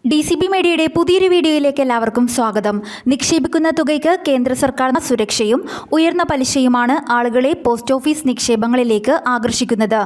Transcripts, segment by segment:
DCP മീഡിയയുടെ പുതിയൊരു വീഡിയോയിലേക്ക് എല്ലാവർക്കും സ്വാഗതം. നിക്ഷേപിക്കുന്ന തുകയ്ക്ക് കേന്ദ്ര സർക്കാർ സുരക്ഷയും ഉയർന്ന പലിശയുമാണ് ആളുകളെ പോസ്റ്റ് ഓഫീസ് നിക്ഷേപങ്ങളിലേക്ക് ആകർഷിക്കുന്നത്.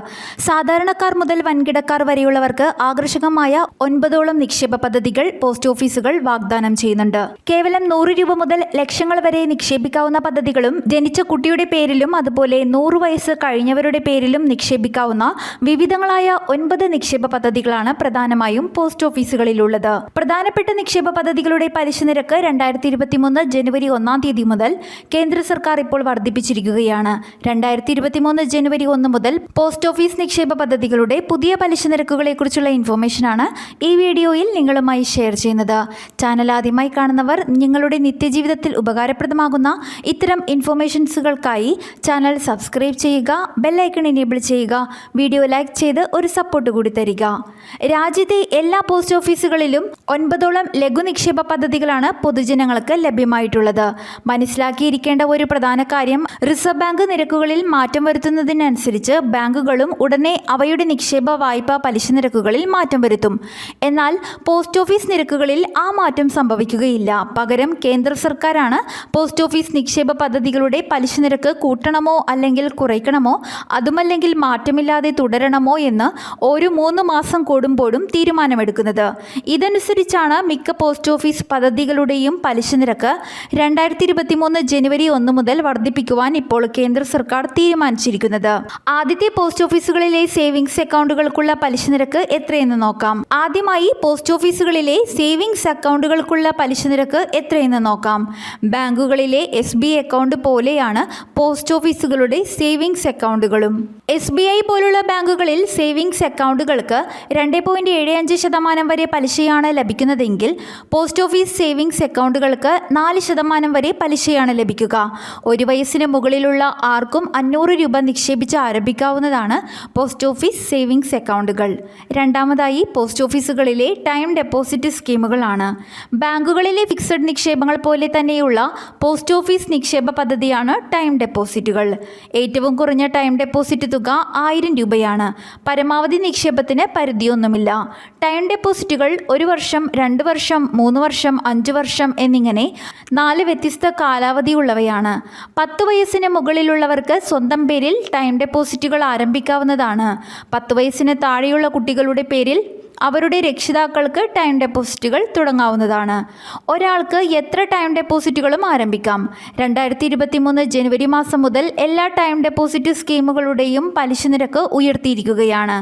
സാധാരണക്കാർ മുതൽ വൻകിടക്കാർ വരെയുള്ളവർക്ക് ആകർഷകമായ 9ഓളം നിക്ഷേപ പദ്ധതികൾ പോസ്റ്റ് ഓഫീസുകൾ വാഗ്ദാനം ചെയ്യുന്നുണ്ട്. കേവലം 100 രൂപ മുതൽ ലക്ഷങ്ങൾ വരെ നിക്ഷേപിക്കാവുന്ന പദ്ധതികളും ജനിച്ച കുട്ടിയുടെ പേരിലും അതുപോലെ 100 വയസ്സ് കഴിഞ്ഞവരുടെ പേരിലും നിക്ഷേപിക്കാവുന്ന വിവിധങ്ങളായ 9 നിക്ഷേപ പദ്ധതികളാണ് പ്രധാനമായും പോസ്റ്റ് ഓഫീസുകളിലുള്ളത്. പ്രധാനപ്പെട്ട നിക്ഷേപ പദ്ധതികളുടെ പലിശ നിരക്ക് 2023 ജനുവരി 1 തീയതി മുതൽ കേന്ദ്ര സർക്കാർ ഇപ്പോൾ വർദ്ധിപ്പിച്ചിരിക്കുകയാണ്. 2023 ജനുവരി 1 മുതൽ പോസ്റ്റ് ഓഫീസ് നിക്ഷേപ പദ്ധതികളുടെ പുതിയ പലിശ നിരക്കുകളെക്കുറിച്ചുള്ള ഇൻഫോർമേഷനാണ് ഈ വീഡിയോയിൽ നിങ്ങളുമായി ഷെയർ ചെയ്യുന്നത്. ചാനൽ ആദ്യമായി കാണുന്നവർ നിങ്ങളുടെ നിത്യജീവിതത്തിൽ ഉപകാരപ്രദമാകുന്ന ഇത്തരം ഇൻഫോർമേഷൻസുകൾക്കായി ചാനൽ സബ്സ്ക്രൈബ് ചെയ്യുക, ബെല്ലൈക്കൺ എനേബിൾ ചെയ്യുക, വീഡിയോ ലൈക്ക് ചെയ്ത് ഒരു സപ്പോർട്ട് കൂടി തരിക. രാജ്യത്തെ എല്ലാ പോസ്റ്റ് ഓഫീസുകളിലും 9ഓളം ലഘു നിക്ഷേപ പദ്ധതികളാണ് പൊതുജനങ്ങൾക്ക് ലഭ്യമായിട്ടുള്ളത്. മനസ്സിലാക്കിയിരിക്കേണ്ട ഒരു പ്രധാന കാര്യം, റിസർവ് ബാങ്ക് നിരക്കുകളിൽ മാറ്റം വരുത്തുന്നതിനനുസരിച്ച് ബാങ്കുകളും ഉടനെ അവയുടെ നിക്ഷേപ വായ്പാ പലിശ നിരക്കുകളിൽ മാറ്റം വരുത്തും. എന്നാൽ പോസ്റ്റ് ഓഫീസ് നിരക്കുകളിൽ ആ മാറ്റം സംഭവിക്കുകയില്ല. പകരം കേന്ദ്ര സർക്കാരാണ് പോസ്റ്റ് ഓഫീസ് നിക്ഷേപ പദ്ധതികളുടെ പലിശ നിരക്ക് കൂട്ടണമോ അല്ലെങ്കിൽ കുറയ്ക്കണമോ, അതുമല്ലെങ്കിൽ മാറ്റമില്ലാതെ തുടരണമോ എന്ന് ഓരോ 3 മാസം കൂടുമ്പോഴും തീരുമാനമെടുക്കുന്നത്. ഇതനുസരിച്ചാണ് മിക്ക പോസ്റ്റ് ഓഫീസ് പദ്ധതികളുടെയും പലിശ നിരക്ക് 2023 ജനുവരി 1 മുതൽ വർദ്ധിപ്പിക്കുവാൻ ഇപ്പോൾ കേന്ദ്ര സർക്കാർ തീരുമാനിച്ചിരിക്കുന്നത്. ആദ്യത്തെ പോസ്റ്റ് ഓഫീസുകളിലെ സേവിങ്സ് അക്കൗണ്ടുകൾക്കുള്ള പലിശ നിരക്ക് എത്രയെന്ന് നോക്കാം. ആദ്യമായി പോസ്റ്റ് ഓഫീസുകളിലെ സേവിങ്സ് അക്കൗണ്ടുകൾക്കുള്ള പലിശ നിരക്ക് എത്രയെന്ന് നോക്കാം. ബാങ്കുകളിലെ SBI അക്കൗണ്ട് പോലെയാണ് പോസ്റ്റ് ഓഫീസുകളുടെ സേവിങ്സ് അക്കൗണ്ടുകളും. SBI പോലുള്ള ബാങ്കുകളിൽ സേവിങ്സ് അക്കൗണ്ടുകൾക്ക് 2.75% വരെ പലിശയാണ് ലഭിക്കുന്നതെങ്കിൽ പോസ്റ്റ് ഓഫീസ് സേവിങ്സ് അക്കൗണ്ടുകൾക്ക് 4% വരെ പലിശയാണ് ലഭിക്കുക. 1 വയസ്സിന് മുകളിലുള്ള ആർക്കും 500 രൂപ നിക്ഷേപിച്ച് ആരംഭിക്കാവുന്നതാണ് പോസ്റ്റ് ഓഫീസ് സേവിങ്സ് അക്കൗണ്ടുകൾ. രണ്ടാമതായി പോസ്റ്റ് ഓഫീസുകളിലെ ടൈം ഡെപ്പോസിറ്റ് സ്കീമുകളാണ്. ബാങ്കുകളിലെ ഫിക്സഡ് നിക്ഷേപങ്ങൾ പോലെ തന്നെയുള്ള പോസ്റ്റ് ഓഫീസ് നിക്ഷേപ പദ്ധതിയാണ് ടൈം ഡെപ്പോസിറ്റുകൾ. ഏറ്റവും കുറഞ്ഞ ടൈം ഡെപ്പോസിറ്റ് തുക 1000 രൂപയാണ്. പരമാവധി നിക്ഷേപത്തിന് പരിധിയൊന്നുമില്ല. ടൈം ഡെപ്പോസിറ്റുകൾ 1 വർഷം, 2 വർഷം, 3 വർഷം, 5 വർഷം എന്നിങ്ങനെ 4 വ്യത്യസ്ത കാലാവധിയുള്ളവയാണ്. 10 വയസ്സിന് മുകളിലുള്ളവർക്ക് സ്വന്തം പേരിൽ ടൈം ഡെപ്പോസിറ്റുകൾ ആരംഭിക്കാവുന്നതാണ്. 10 വയസ്സിന് താഴെയുള്ള കുട്ടികളുടെ പേരിൽ അവരുടെ രക്ഷിതാക്കൾക്ക് ടൈം ഡെപ്പോസിറ്റുകൾ തുടങ്ങാവുന്നതാണ്. ഒരാൾക്ക് എത്ര ടൈം ഡെപ്പോസിറ്റുകളും ആരംഭിക്കാം. 2023 ജനുവരി മാസം മുതൽ എല്ലാ ടൈം ഡെപ്പോസിറ്റ് സ്കീമുകളുടെയും പലിശ നിരക്ക് ഉയർത്തിയിരിക്കുകയാണ്.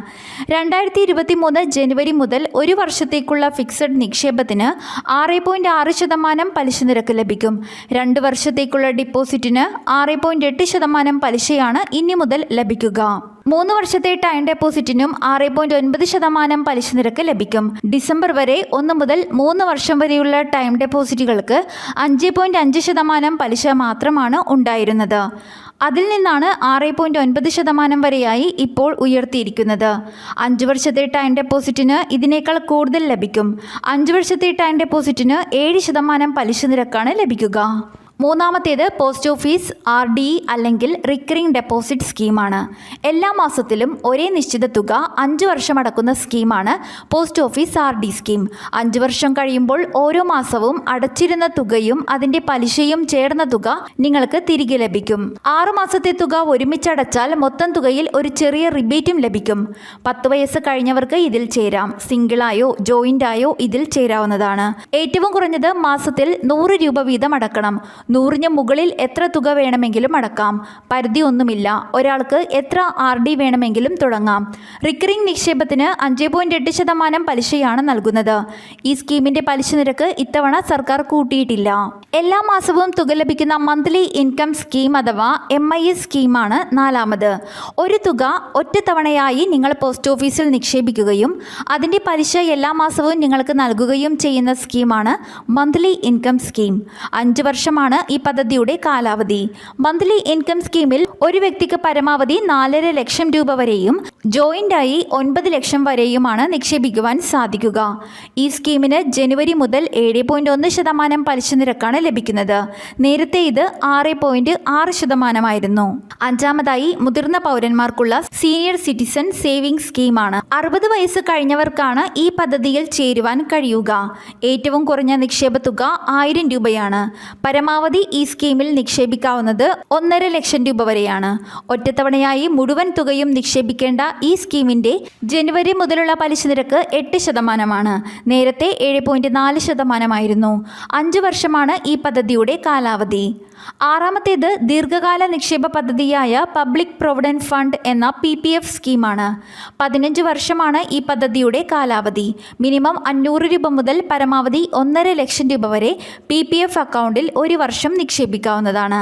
2023 ജനുവരി മുതൽ 1 വർഷത്തേക്കുള്ള ഫിക്സഡ് നിക്ഷേപത്തിന് 6.6% പലിശ നിരക്ക് ലഭിക്കും. 2 വർഷത്തേക്കുള്ള ഡിപ്പോസിറ്റിന് 6.8% പലിശയാണ് ഇനി മുതൽ ലഭിക്കുക. 3 വർഷത്തെ ടൈം ഡെപ്പോസിറ്റിനും 6.9% പലിശ നിരക്ക് ലഭിക്കും. ഡിസംബർ വരെ 1 മുതൽ 3 വർഷം വരെയുള്ള ടൈം ഡെപ്പോസിറ്റുകൾക്ക് 5.5% പലിശ മാത്രമാണ് ഉണ്ടായിരുന്നത്. അതിൽ നിന്നാണ് 6.9% വരെയായി ഇപ്പോൾ ഉയർത്തിയിരിക്കുന്നത്. 5 വർഷത്തെ ടൈം ഡെപ്പോസിറ്റിന് ഇതിനേക്കാൾ കൂടുതൽ ലഭിക്കും. 5 വർഷത്തെ ടൈം ഡെപ്പോസിറ്റിന് 7% പലിശ നിരക്കാണ് ലഭിക്കുക. മൂന്നാമത്തേത് പോസ്റ്റ് ഓഫീസ് RD അല്ലെങ്കിൽ റിക്കറിംഗ് ഡെപ്പോസിറ്റ് സ്കീമാണ്. എല്ലാ മാസത്തിലും ഒരേ നിശ്ചിത തുക 5 വർഷം അടക്കുന്ന സ്കീമാണ് പോസ്റ്റ് ഓഫീസ് RD സ്കീം. 5 വർഷം കഴിയുമ്പോൾ ഓരോ മാസവും അടച്ചിരുന്ന തുകയും അതിൻ്റെ പലിശയും ചേർന്ന തുക നിങ്ങൾക്ക് തിരികെ ലഭിക്കും. 6 മാസത്തെ തുക ഒരുമിച്ചടച്ചാൽ മൊത്തം തുകയിൽ ഒരു ചെറിയ റിബേറ്റും ലഭിക്കും. 10 വയസ്സ് കഴിഞ്ഞവർക്ക് ഇതിൽ ചേരാം. സിംഗിളായോ ജോയിൻ്റായോ ഇതിൽ ചേരാവുന്നതാണ്. ഏറ്റവും കുറഞ്ഞത് മാസത്തിൽ 100 രൂപ വീതം അടക്കണം. 100ന് മുകളിൽ എത്ര തുക വേണമെങ്കിലും അടക്കാം. പരിധി ഒന്നുമില്ല. ഒരാൾക്ക് എത്ര RD വേണമെങ്കിലും തുടങ്ങാം. റിക്കറിംഗ് നിക്ഷേപത്തിന് 5.8% പലിശയാണ് നൽകുന്നത്. ഈ സ്കീമിന്റെ പലിശ നിരക്ക് ഇത്തവണ സർക്കാർ കൂട്ടിയിട്ടില്ല. എല്ലാ മാസവും തുക ലഭിക്കുന്ന മന്ത്ലി ഇൻകം സ്കീം അഥവാ MIS സ്കീമാണ് നാലാമത്. ഒരു തുക ഒറ്റത്തവണയായി നിങ്ങൾ പോസ്റ്റ് ഓഫീസിൽ നിക്ഷേപിക്കുകയും അതിൻ്റെ പലിശ എല്ലാ മാസവും നിങ്ങൾക്ക് നൽകുകയും ചെയ്യുന്ന സ്കീമാണ് മന്ത്ലി ഇൻകം സ്കീം. 5 വർഷമാണ് ഈ പദ്ധതിയുടെ കാലാവധി. മന്ത്ലി ഇൻകം സ്കീമിൽ ഒരു വ്യക്തിക്ക് പരമാവധി 4.5 ലക്ഷം രൂപ വരെയും ജോയിൻ്റായി 9 ലക്ഷം വരെയുമാണ് നിക്ഷേപിക്കുവാൻ സാധിക്കുക. ഈ സ്കീമിന് ജനുവരി മുതൽ 7.1% പലിശ നിരക്കാണ് ലഭിക്കുന്നത്. നേരത്തെ ഇത് 6.6%. അഞ്ചാമതായി മുതിർന്ന പൗരന്മാർക്കുള്ള സീനിയർ സിറ്റിസൺ സേവിംഗ്സ് സ്കീമാണ്. 60 വയസ്സ് കഴിഞ്ഞവർക്കാണ് ഈ പദ്ധതിയിൽ ചേരുവാൻ കഴിയുക. ഏറ്റവും കുറഞ്ഞ നിക്ഷേപ തുക 1000 രൂപയാണ്. പരമാവധി ഈ സ്കീമിൽ നിക്ഷേപിക്കാവുന്നത് 1.5 ലക്ഷം രൂപ വരെയാണ്. ഒറ്റത്തവണയായി മുഴുവൻ തുകയും നിക്ഷേപിക്കേണ്ട ഈ സ്കീമിന്റെ ജനുവരി മുതലുള്ള പലിശ നിരക്ക് 8%. നേരത്തെ 7.4%. 5 വർഷമാണ് ഈ പദ്ധതിയുടെ കാലാവധി. ആറാമത്തേത് ദീർഘകാല നിക്ഷേപ പദ്ധതിയായ പബ്ലിക് പ്രൊവിഡന്റ് ഫണ്ട് എന്ന PPF സ്കീമാണ്. 15 വർഷമാണ് ഈ പദ്ധതിയുടെ കാലാവധി. മിനിമം 500 രൂപ മുതൽ പരമാവധി 1.5 ലക്ഷം രൂപ വരെ PPF അക്കൗണ്ടിൽ ഒരു വർഷം നിക്ഷേപിക്കാവുന്നതാണ്.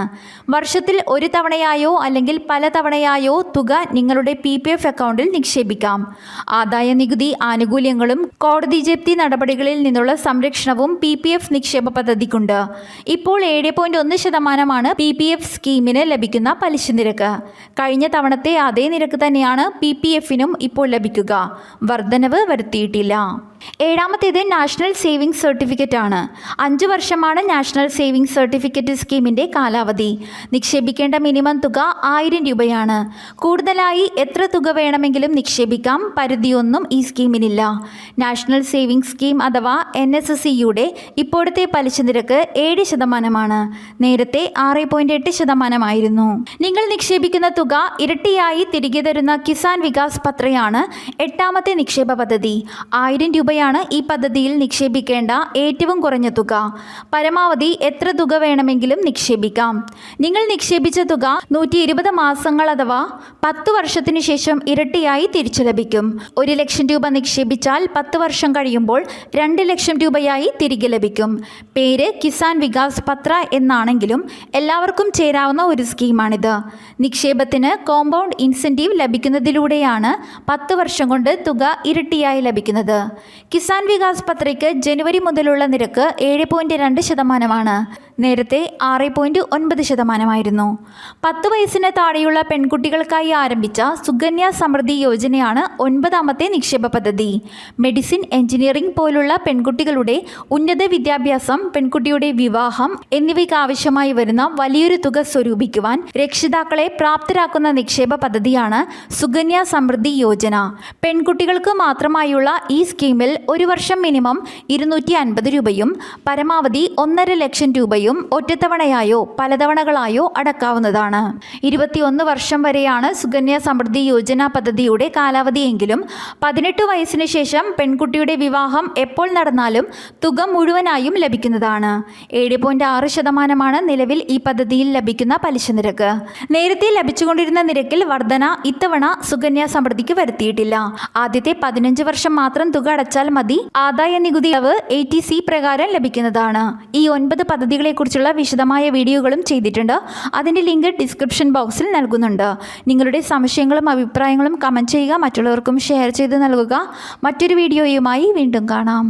വർഷത്തിൽ ഒരു തവണയായോ അല്ലെങ്കിൽ പല തവണയായോ തുക നിങ്ങളുടെ PPF അക്കൗണ്ടിൽ നിക്ഷേപിക്കാം. ആദായ നികുതി ആനുകൂല്യങ്ങളും കോടതി ജപ്തി നടപടികളിൽ നിന്നുള്ള സംരക്ഷണവും PPF നിക്ഷേപ പദ്ധതിക്കുണ്ട്. ഇപ്പോൾ 7.1% PPF സ്കീമിന് ലഭിക്കുന്ന പലിശ നിരക്ക്. കഴിഞ്ഞ തവണത്തെ അതേ നിരക്ക് തന്നെയാണ് PPFനും ഇപ്പോൾ ലഭിക്കുക. വർധനവ് വരുത്തിയിട്ടില്ല. ഏഴാമത്തേത് നാഷണൽ സേവിംഗ്സ് സർട്ടിഫിക്കറ്റ് ആണ്. 5 വർഷമാണ് നാഷണൽ സേവിംഗ്സ് സർട്ടിഫിക്കറ്റ് സ്കീമിൻ്റെ കാലാവധി. നിക്ഷേപിക്കേണ്ട മിനിമം തുക 1000 രൂപയാണ്. കൂടുതലായി എത്ര തുക വേണമെങ്കിലും നിക്ഷേപിക്കാം. പരിധിയൊന്നും ഈ സ്കീമിനില്ല. നാഷണൽ സേവിംഗ്സ് സ്കീം അഥവാ NSSCയുടെ ഇപ്പോഴത്തെ പലിശ നിരക്ക് 7%. നേരത്തെ 6.8%. നിങ്ങൾ നിക്ഷേപിക്കുന്ന തുക ഇരട്ടിയായി തിരികെ തരുന്ന കിസാൻ വികാസ് പത്രയാണ് 8ാമത്തെ നിക്ഷേപ പദ്ധതി. 1000 രൂപയാണ് ഈ പദ്ധതിയിൽ നിക്ഷേപിക്കേണ്ട ഏറ്റവും കുറഞ്ഞ തുക. പരമാവധി എത്ര തുക വേണമെങ്കിലും നിക്ഷേപിക്കാം. നിങ്ങൾ നിക്ഷേപിച്ച തുക 120 മാസങ്ങൾ അഥവാ 10 വർഷത്തിനു ശേഷം ഇരട്ടിയായി തിരിച്ചു ലഭിക്കും. 1 ലക്ഷം രൂപ നിക്ഷേപിച്ചാൽ 10 വർഷം കഴിയുമ്പോൾ 2 ലക്ഷം രൂപയായി തിരികെ ലഭിക്കും. പേര് കിസാൻ വികാസ് പത്ര എന്നാണെങ്കിലും എല്ലാവർക്കും ചേരാവുന്ന ഒരു സ്കീമാണിത്. നിക്ഷേപത്തിന് കോമ്പൗണ്ട് ഇൻസെൻറ്റീവ് ലഭിക്കുന്നതിലൂടെയാണ് 10 വർഷം കൊണ്ട് തുക ഇരട്ടിയായി ലഭിക്കുന്നത്. കിസാൻ വികാസ് പത്രയ്ക്ക് ജനുവരി മുതലുള്ള നിരക്ക് 7.2%. നേരത്തെ 6.9%. 10 വയസ്സിന് താഴെയുള്ള പെൺകുട്ടികൾക്കായി ആരംഭിച്ച സുകന്യ സമൃദ്ധി യോജനയാണ് 9ാമത്തെ നിക്ഷേപ പദ്ധതി. മെഡിസിൻ, എഞ്ചിനീയറിംഗ് പോലുള്ള പെൺകുട്ടികളുടെ ഉന്നത വിദ്യാഭ്യാസം, പെൺകുട്ടിയുടെ വിവാഹം എന്നിവയ്ക്ക് ആവശ്യമായി വരുന്ന വലിയൊരു തുക സ്വരൂപിക്കുവാൻ രക്ഷിതാക്കളെ പ്രാപ്തരാക്കുന്ന നിക്ഷേപ പദ്ധതിയാണ് സുകന്യ സമൃദ്ധി യോജന. പെൺകുട്ടികൾക്ക് മാത്രമായുള്ള ഈ സ്കീമിൽ ഒരു വർഷം മിനിമം 250 രൂപയും പരമാവധി 1.5 ലക്ഷം രൂപയും ഒറ്റത്തവണയായോ പലതവണകളായോ അടക്കാവുന്നതാണ്. 21 വർഷം വരെയാണ് സുകന്യ സമൃദ്ധി യോജന പദ്ധതിയുടെ കാലാവധിയെങ്കിലും 18 വയസ്സിന് ശേഷം പെൺകുട്ടിയുടെ വിവാഹം എപ്പോൾ നടന്നാലും തുക മുഴുവനായും ലഭിക്കുന്നതാണ്. 7.6% നിലവിൽ ഈ പദ്ധതിയിൽ ലഭിക്കുന്ന പലിശ നിരക്ക്. നേരത്തെ ലഭിച്ചുകൊണ്ടിരുന്ന നിരക്കിൽ വർധന ഇത്തവണ സുകന്യ സമൃദ്ധിക്ക് വരുത്തിയിട്ടില്ല. ആദ്യത്തെ 15 വർഷം മാത്രം തുക അടച്ചാൽ മതി. ആദായ നികുതി ഇളവ് ATC പ്രകാരം ലഭിക്കുന്നതാണ്. ഈ 9 പദ്ധതികളെക്കുറിച്ചുള്ള വിശദമായ വീഡിയോകളും ചെയ്തിട്ടുണ്ട്. അതിൻ്റെ ലിങ്ക് ഡിസ്ക്രിപ്ഷൻ ബോക്സിൽ നൽകുന്നുണ്ട്. നിങ്ങളുടെ സംശയങ്ങളും അഭിപ്രായങ്ങളും കമൻറ്റ് ചെയ്യുക. മറ്റുള്ളവർക്കും ഷെയർ ചെയ്ത് നൽകുക. മറ്റൊരു വീഡിയോയുമായി വീണ്ടും കാണാം.